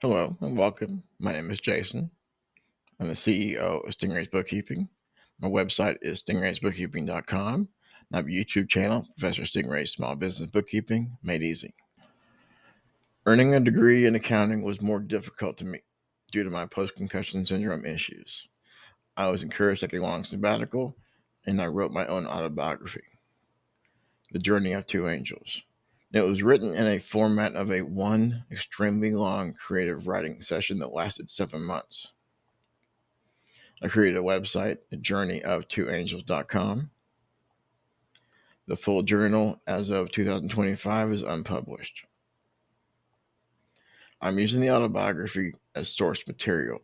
Hello and welcome. My name is Jason. I'm the CEO of Stingray's Bookkeeping. My website is stingraysbookkeeping.com. I have a YouTube channel, Professor Stingray's Small Business Bookkeeping Made Easy. Earning a degree in accounting was more difficult to me due to my post-concussion syndrome issues. I was encouraged to take a long sabbatical, and I wrote my own autobiography, The Journey of Two Angels. It was written in a format of one extremely long creative writing session that lasted 7 months. I created a website, journeyoftwoangels.com. The full journal, as of 2025, is unpublished. I'm using the autobiography as source material.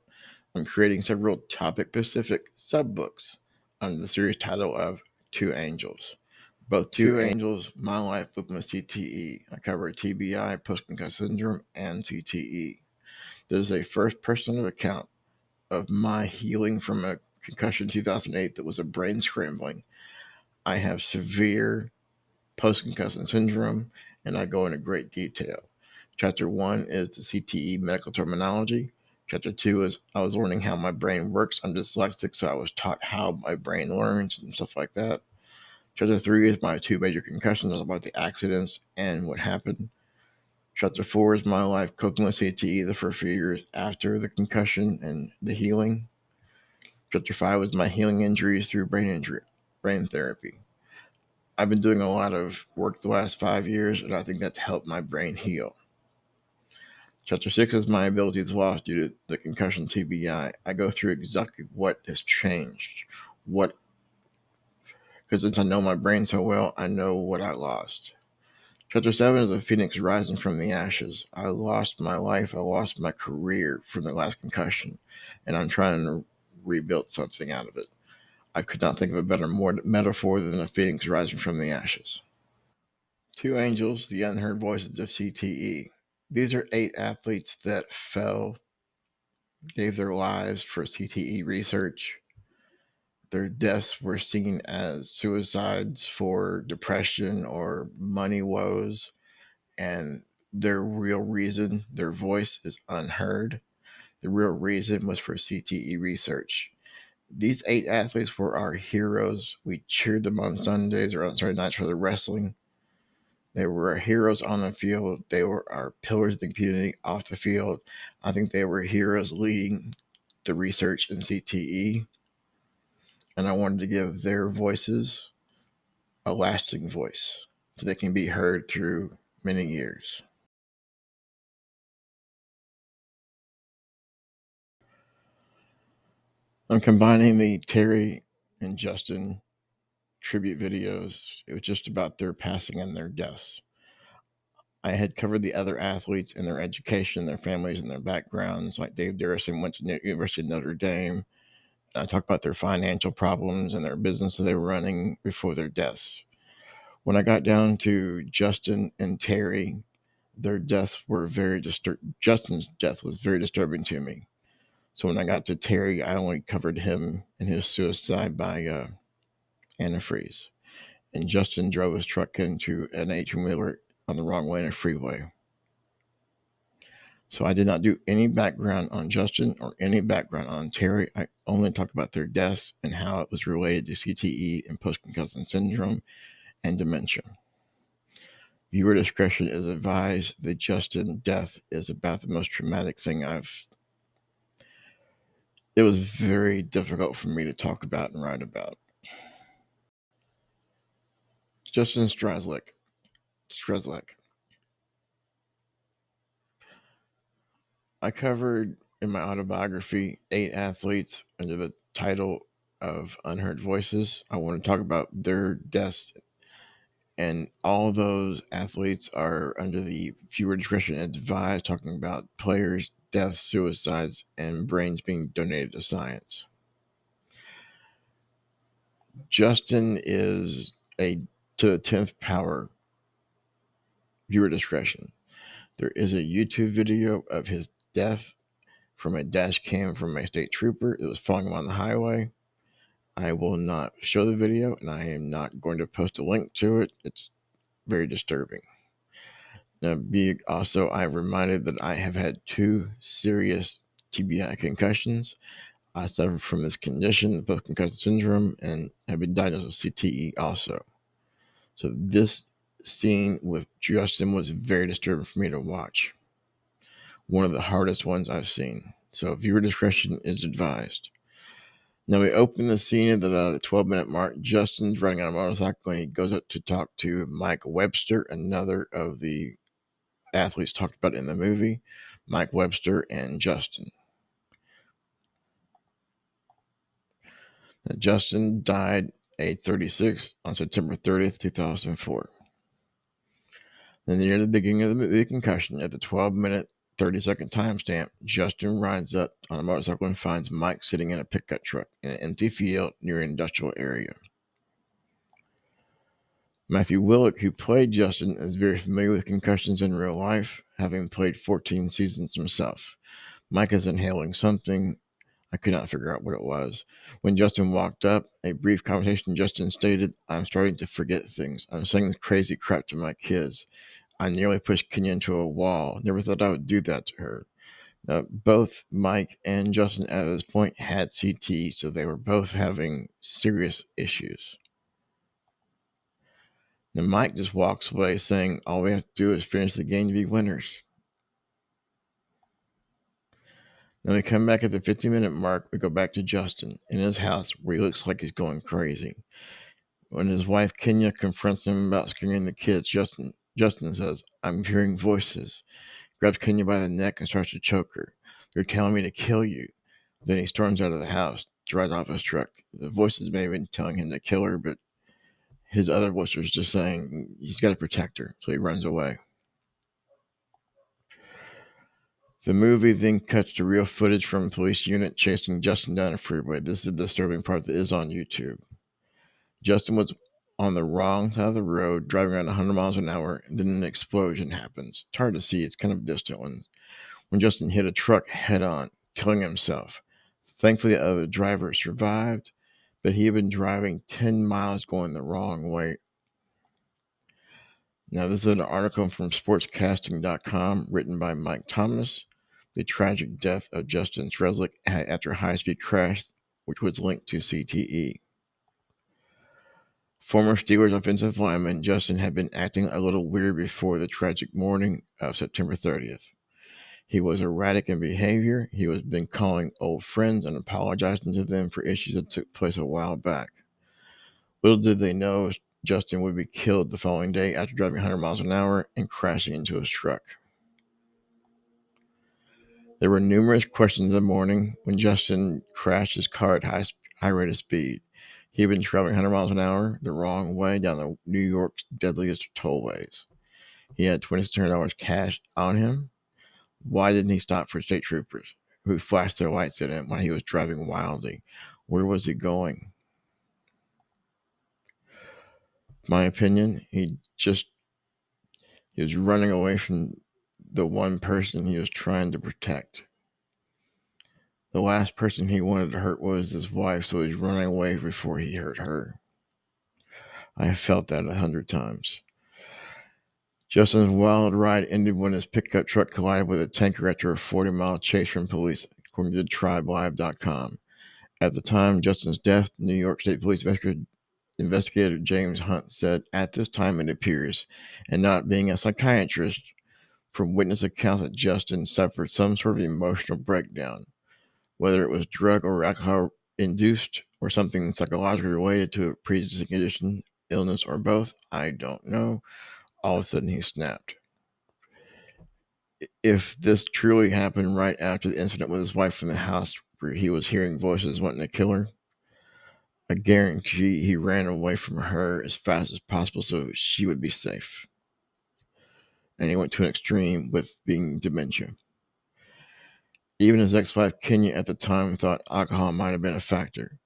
I'm creating several topic-specific sub-books under the series title of Two Angels. Both Two Angels, My Life with CTE. I cover TBI, post-concussion syndrome, and CTE. This is a first-person account of my healing from a concussion in 2008 that was a brain scrambling. I have severe post-concussion syndrome, and I go into great detail. Chapter 1 is the CTE medical terminology. Chapter 2 is I was learning how my brain works. I'm dyslexic, so I was taught how my brain learns and stuff like that. Chapter 3 is my 2 major concussions, about the accidents and what happened. Chapter 4 is my life coping with CTE the first few years after the concussion and the healing. Chapter 5 was my healing injuries through brain therapy. I've been doing a lot of work the last 5 years, and I think that's helped my brain heal. Chapter 6 is my abilities lost due to the concussion TBI. I go through exactly what has changed, because since I know my brain so well, I know what I lost. Chapter 7 is the phoenix rising from the ashes. I lost my life, I lost my career from the last concussion, and I'm trying to rebuild something out of it. I could not think of a better metaphor than a phoenix rising from the ashes. Two Angels, the Unheard Voices of CTE. These are 8 athletes that gave their lives for CTE research. Their deaths were seen as suicides for depression or money woes, and their real reason, their voice is unheard. The real reason was for CTE research. These 8 athletes were our heroes. We cheered them on Sundays or on Saturday nights for the wrestling. They were our heroes on the field. They were our pillars of the community off the field. I think they were heroes leading the research in CTE. And I wanted to give their voices a lasting voice so they can be heard through many years. I'm combining the Terry and Justin tribute videos. It was just about their passing and their deaths. I had covered the other athletes and their education, their families, and their backgrounds. Like Dave Duerson went to University of Notre Dame. I talked about their financial problems and their business they were running before their deaths. When I got down to Justin and Terry, their deaths were very disturbing. Justin's death was very disturbing to me. So when I got to Terry, I only covered him and his suicide by antifreeze. And Justin drove his truck into an 18-wheeler on the wrong way in a freeway. So I did not do any background on Justin or any background on Terry. I only talked about their deaths and how it was related to CTE and post-concussion syndrome and dementia. Viewer discretion is advised. The Justin death is about the most traumatic thing it was very difficult for me to talk about and write about. Justin Strzelczyk. I covered in my autobiography 8 athletes under the title of Unheard Voices. I want to talk about their deaths, and all those athletes are under the viewer discretion advised, talking about players' deaths, suicides, and brains being donated to science. Justin is a to the 10th power viewer discretion. There is a YouTube video of his death from a dash cam from a state trooper that was following him on the highway. I will not show the video, and I am not going to post a link to it. It's very disturbing. Also, I'm reminded that I have had 2 serious TBI concussions. I suffer from this condition, the post-concussion syndrome, and have been diagnosed with CTE also. So this scene with Justin was very disturbing for me to watch. One of the hardest ones I've seen. So viewer discretion is advised. Now we open the scene at the 12-minute mark. Justin's riding on a motorcycle and he goes up to talk to Mike Webster, another of the athletes talked about in the movie. Mike Webster and Justin. Now, Justin died age 36 on September 30th, 2004. Then near the beginning of the movie Concussion, at the 12-minute, 30-second timestamp, Justin rides up on a motorcycle and finds Mike sitting in a pickup truck in an empty field near an industrial area. Matthew Willick, who played Justin, is very familiar with concussions in real life, having played 14 seasons himself. Mike is inhaling something. I could not figure out what it was. When Justin walked up, a brief conversation, Justin stated, "I'm starting to forget things. I'm saying crazy crap to my kids. I nearly pushed Kenya into a wall. Never thought I would do that to her." Both Mike and Justin at this point had CT, so they were both having serious issues. Then Mike just walks away saying, "All we have to do is finish the game to be winners." Then we come back at the 50-minute mark. We go back to Justin in his house where he looks like he's going crazy. When his wife Kenya confronts him about scaring the kids, Justin says, "I'm hearing voices." Grabs Kenya by the neck and starts to choke her. "They're telling me to kill you." Then he storms out of the house, drives off his truck. The voices may have been telling him to kill her, but his other voice was just saying he's got to protect her, so he runs away. The movie then cuts to real footage from a police unit chasing Justin down a freeway. This is the disturbing part that is on YouTube. Justin was on the wrong side of the road, driving around 100 miles an hour, and then an explosion happens. It's hard to see, it's kind of a distant one. When Justin hit a truck head on, killing himself. Thankfully, the other driver survived, but he had been driving 10 miles going the wrong way. Now, this is an article from sportscasting.com written by Mike Thomas. The tragic death of Justin Strzelczyk after a high-speed crash, which was linked to CTE. Former Steelers offensive lineman Justin had been acting a little weird before the tragic morning of September 30th. He was erratic in behavior. He was been calling old friends and apologizing to them for issues that took place a while back. Little did they know Justin would be killed the following day after driving 100 miles an hour and crashing into his truck. There were numerous questions in the morning when Justin crashed his car at high rate of speed. He had been traveling 100 miles an hour the wrong way down the New York's deadliest tollways. He had $2,600 cash on him. Why didn't he stop for state troopers who flashed their lights at him while he was driving wildly? Where was he going? My opinion, he was running away from the one person he was trying to protect. The last person he wanted to hurt was his wife, so he's running away before he hurt her. I have felt that 100 times. Justin's wild ride ended when his pickup truck collided with a tanker after a 40-mile chase from police, according to TribeLive.com. At the time of Justin's death, New York State Police investigator James Hunt said, "At this time it appears, and not being a psychiatrist, from witness accounts that Justin suffered some sort of emotional breakdown, whether it was drug or alcohol induced or something psychologically related to a pre-existing condition, illness, or both. I don't know. All of a sudden he snapped." If this truly happened right after the incident with his wife in the house where he was hearing voices wanting to kill her, I guarantee he ran away from her as fast as possible so she would be safe. And he went to an extreme with being dementia. Even his ex-wife Kenya at the time thought alcohol might have been a factor.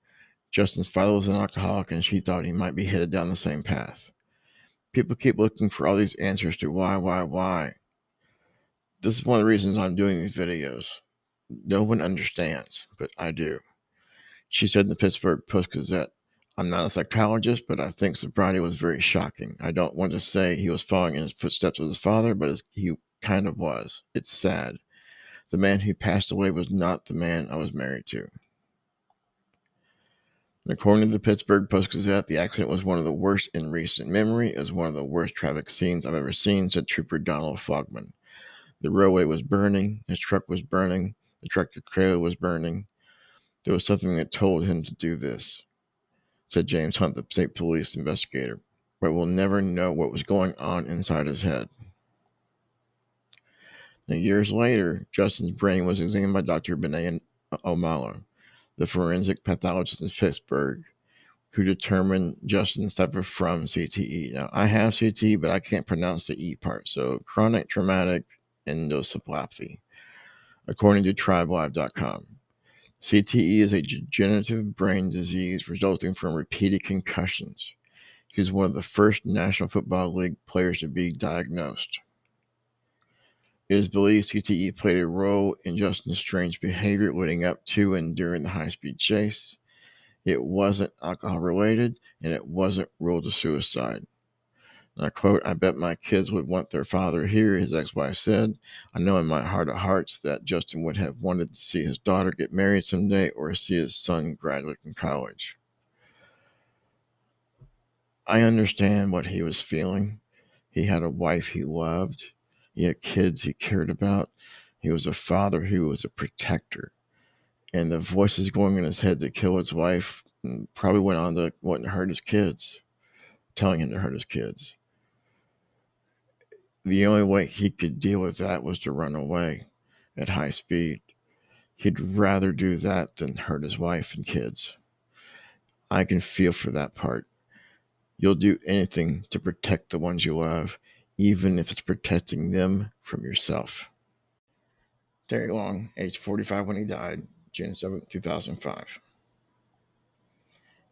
Justin's father was an alcoholic and she thought he might be headed down the same path. People keep looking for all these answers to why. This is one of the reasons I'm doing these videos. No one understands, but I do. She said in the Pittsburgh Post-Gazette, I'm not a psychologist, but I think sobriety was very shocking. I don't want to say he was following in his footsteps of his father, but he kind of was. It's sad. The man who passed away was not the man I was married to. And according to the Pittsburgh Post-Gazette, the accident was one of the worst in recent memory. It was one of the worst traffic scenes I've ever seen, said Trooper Donald Fogman. The railway was burning. His truck was burning. The tractor trailer was burning. There was something that told him to do this, said James Hunt, the state police investigator. But we'll never know what was going on inside his head. Now, years later, Justin's brain was examined by Dr. Benet Omalu, the forensic pathologist in Pittsburgh, who determined Justin suffered from CTE. Now, I have CTE, but I can't pronounce the E part, so chronic traumatic encephalopathy, according to tribelive.com. CTE is a degenerative brain disease resulting from repeated concussions. He was one of the first National Football League players to be diagnosed. It is believed CTE played a role in Justin's strange behavior leading up to and during the high-speed chase. It wasn't alcohol-related, and it wasn't ruled a suicide. And I quote, "I bet my kids would want their father here," his ex-wife said. "I know in my heart of hearts that Justin would have wanted to see his daughter get married someday or see his son graduate from college." I understand what he was feeling. He had a wife he loved. He had kids he cared about. He was a father who was a protector. And the voices going in his head to kill his wife probably went on to wouldn't hurt his kids, telling him to hurt his kids. The only way he could deal with that was to run away at high speed. He'd rather do that than hurt his wife and kids. I can feel for that part. You'll do anything to protect the ones you love, even if it's protecting them from yourself. Terry Long, age 45 when he died, June 7th, 2005.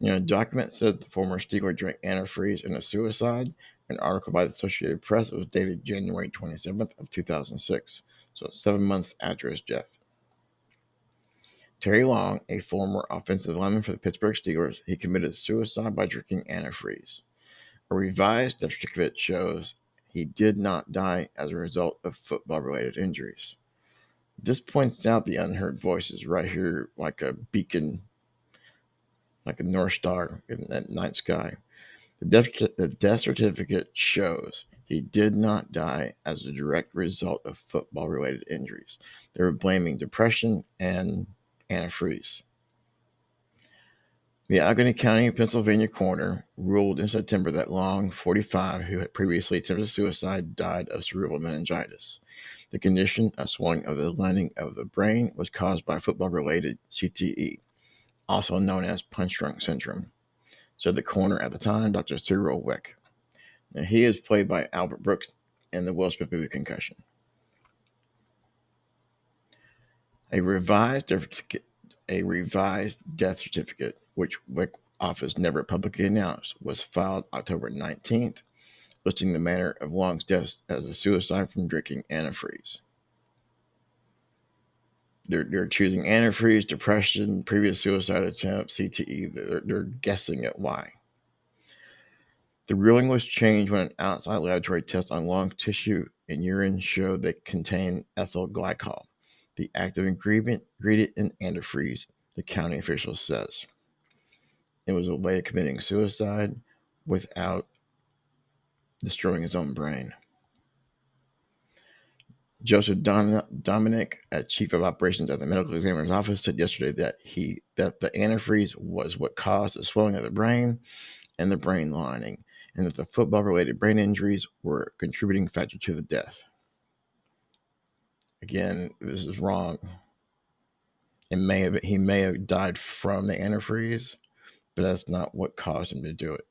A document said the former Steeler drank antifreeze in a suicide. An article by the Associated Press that was dated January 27th of 2006, so 7 months after his death. Terry Long, a former offensive lineman for the Pittsburgh Steelers, he committed suicide by drinking antifreeze. A revised death certificate shows he did not die as a result of football-related injuries. This points out the unheard voices right here, like a beacon, like a North Star in that night sky. The death certificate shows he did not die as a direct result of football-related injuries. They were blaming depression and antifreeze. The Allegheny County, Pennsylvania coroner ruled in September that Long, 45, who had previously attempted suicide, died of cerebral meningitis. The condition, a swelling of the lining of the brain, was caused by football-related CTE, also known as punch-drunk syndrome, said the coroner at the time, Dr. Cyril Weck. Now, he is played by Albert Brooks in the Will Smith movie Concussion. A revised death certificate, which Weck office never publicly announced, was filed October 19th, listing the manner of Long's death as a suicide from drinking antifreeze. They're choosing antifreeze, depression, previous suicide attempt, CTE. They're guessing at why. The ruling was changed when an outside laboratory test on lung tissue and urine showed they contained ethyl glycol, the active ingredient in antifreeze, the county official says. It was a way of committing suicide without destroying his own brain. Joseph Dominic, chief of operations at the medical examiner's office, said yesterday that the antifreeze was what caused the swelling of the brain and the brain lining, and that the football-related brain injuries were a contributing factor to the death. Again, this is wrong. He may have died from the antifreeze, but that's not what caused him to do it.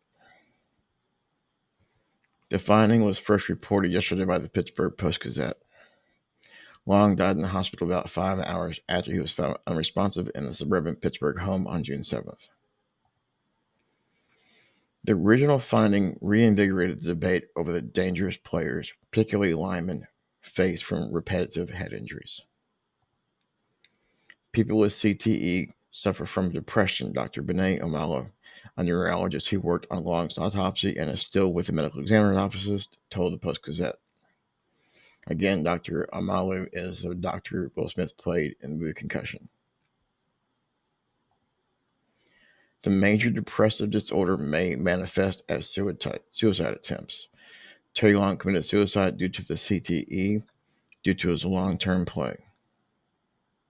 The finding was first reported yesterday by the Pittsburgh Post-Gazette. Long died in the hospital about 5 hours after he was found unresponsive in the suburban Pittsburgh home on June 7th. The original finding reinvigorated the debate over the dangerous players, particularly linemen, face from repetitive head injuries. People with CTE suffer from depression, Dr. Benet Omalu, a neurologist who worked on Long's autopsy and is still with the medical examiner's offices, told the Post-Gazette. Again, Dr. Omalu is the doctor Will Smith played in the movie Concussion. The major depressive disorder may manifest as suicide attempts. Terry Long committed suicide due to the CTE due to his long-term play.